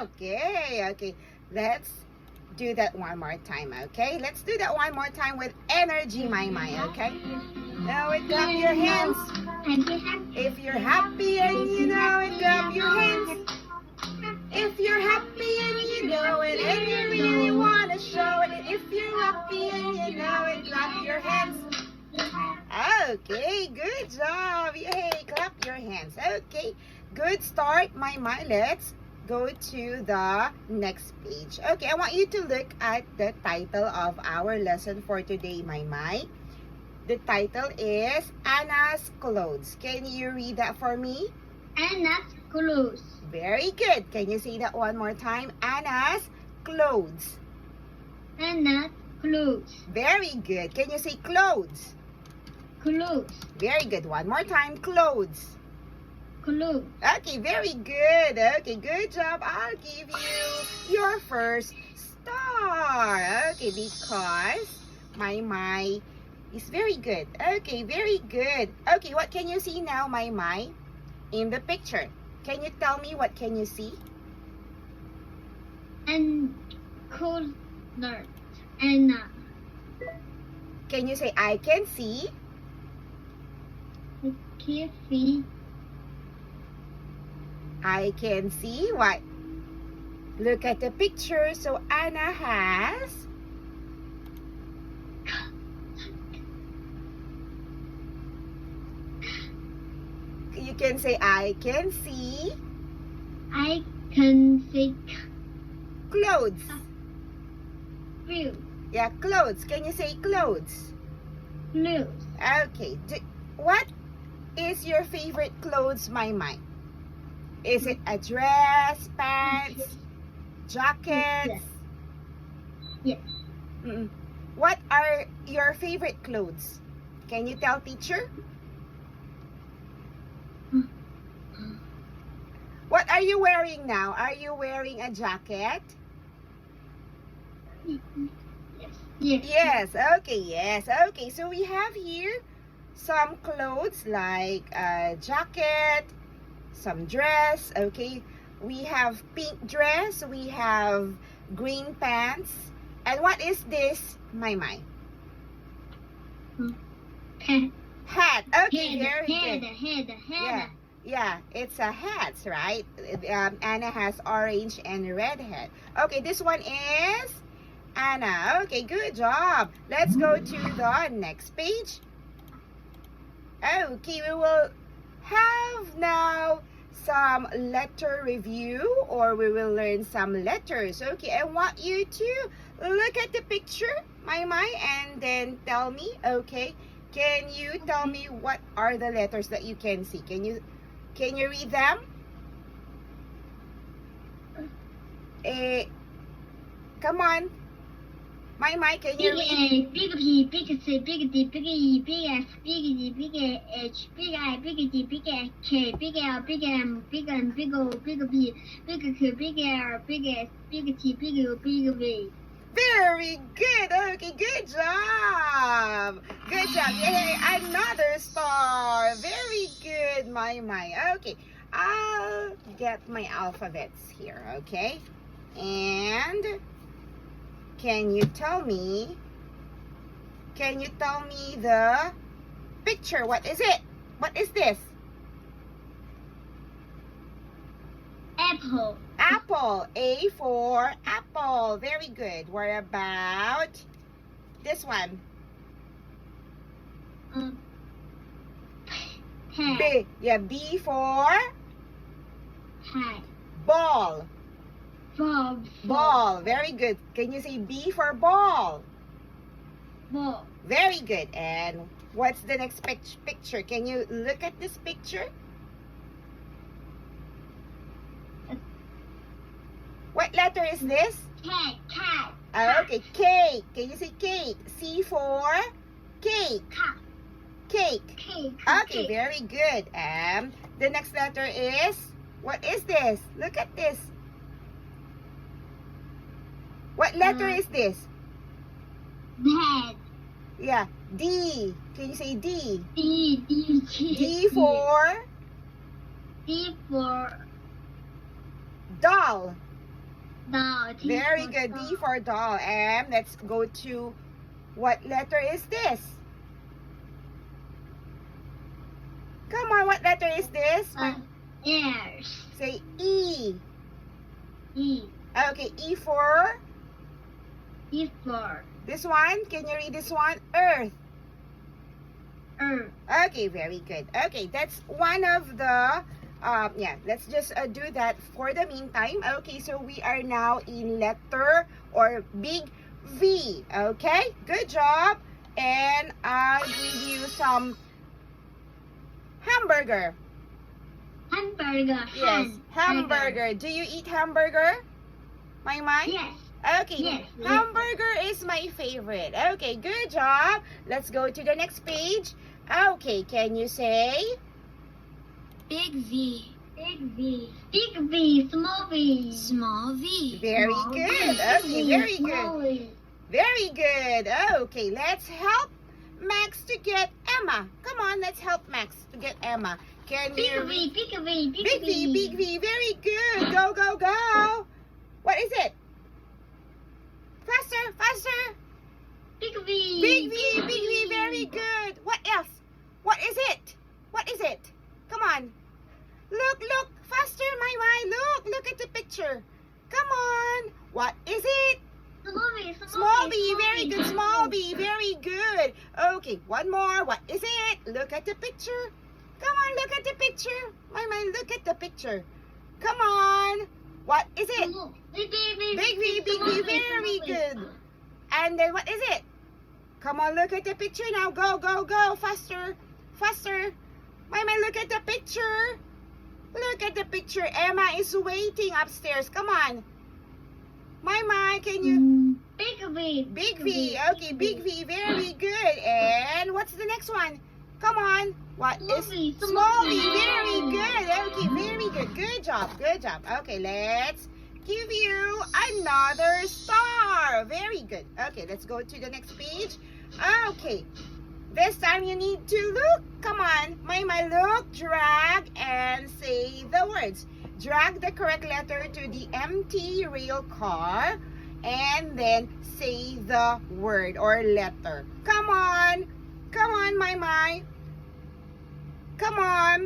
Okay, okay. Let's do that one more time, okay? Let's do that one more time with energy, my, okay? Now clap your hands. If you're happy and you know it, clap your hands. If you're happy and you know it, and you really want to show it. If you're happy and you know it, clap your hands. Okay, good job. Yay, clap your hands. Okay, good start, my. Let's go to the next page. Okay, I want you to look at the title of our lesson for today, my. The title is Anna's Clothes. Can you read that for me? Anna's clothes. Very good. Can you say that one more time? Anna's clothes. Anna's clothes. Very good. Can you say clothes? Clothes. Very good. One more time. Clothes. Clothes. Okay, very good. Okay, good job. I'll give you your first star. Okay, because my is very good. Okay, very good. Okay, what can you see now, my? In the picture. Can you tell me what can you see? And color. Anna. Can you say I can see? Kissy. I can see what? Look at the picture. So Anna has you can say I can see I can see clothes. view. Yeah, clothes. Can you say clothes? Clothes. Okay. What is your favorite clothes, my? Is it a dress, pants, jackets? Yes. What are your favorite clothes? Can you tell teacher? What are you wearing now? Are you wearing a jacket? Yes. Yes. Okay. Yes. Okay. So we have here some clothes like a jacket, some dress. Okay. We have pink dress. We have green pants. And what is this, my? Hat. Okay. Very good. Head. Yeah, it's a hat, right? Anna has orange and red hat. Okay, this one is Anna. Okay, good job. Let's go to the next page. Okay, we will have now some letter review, or we will learn some letters. Okay, I want you to look at the picture, my, and then tell me, okay? Can you tell me what are the letters that you can see? Can you read them? Come on. My, can you read? Big A, big P, big C, big D, big E, big S, big G, big H, big I, big D, big K, big L, big M, big N, big O, big P, big Q, big R, big S, big T, big U, big V. Very good. Okay, good job. Good job. Yay, another star. Very good, my. Okay, I'll get my alphabets here, okay? And can you tell me the picture? What is it? What is this? Apple. Apple. A for apple. Very good. What about this one? Hat. B. Yeah, B for Hat. ball. Ball. Very good. Can you say B for ball? Ball. Very good. And what's the next picture? Can you look at this picture? What letter is this? Cat. Okay, cake. Can you say cake? C for cake. Cat. Cake. Cake. Okay, very good. And the next letter is, what is this? Look at this. What letter is this? Head. Yeah, D. Can you say D? D. D for D for doll. Doll. D Very for good. doll. D for doll. M, let's go to, what letter is this? Come on, what letter is this? Ears. Say E. E. Okay, E for E for this one. Can you read this one? Earth. earth. Okay, very good. Okay, that's one of the, yeah, let's just do that for the meantime. Okay, so we are now in letter or big V. Okay, good job. And I'll give you some hamburger. Hamburger. Yes, hamburger. Do you eat hamburger? My? Yes. Okay, Yes. hamburger is my favorite. Okay, good job. Let's go to the next page. Okay, can you say? Big V. Big V. Big V. Small V. Small V. Very Small V. good. Big Okay, V, very small good. V. Very good. Okay, let's help Max to get Emma. Come on, let's help Max to get Emma. Can Big you V. Big V. Big V, Big V. Very good. Go, go, go. What is it? Faster, faster. Big V. Big V, Big V. Very good. What else? What is it? What is it? Come on. Look, look. Faster, my. Look at the picture. Come on. What is it? Small V. Small B, very good. Small B, very good. Okay, one more. What is it? Look at the picture. Come on, look at the picture. My, look at the picture. Come on. What is it? Big V. Big V, Big V, very good. And then what is it? Come on, look at the picture now. Go, go, go. Faster, faster. My, look at the picture. Look at the picture. Emma is waiting upstairs. Come on. My, can you? Big V. Big V. Okay, Big V. Very good. And what's the next one? Come on. What is Small V? Very good. Okay, very good. Good job. Good job. Okay, let's give you another star. Very good. Okay, let's go to the next page. Okay. This time you need to look. Come on. My, look, drag, and say the words. Drag the correct letter to the empty rail car and then say the word or letter. Come on. Come on, my. Come on.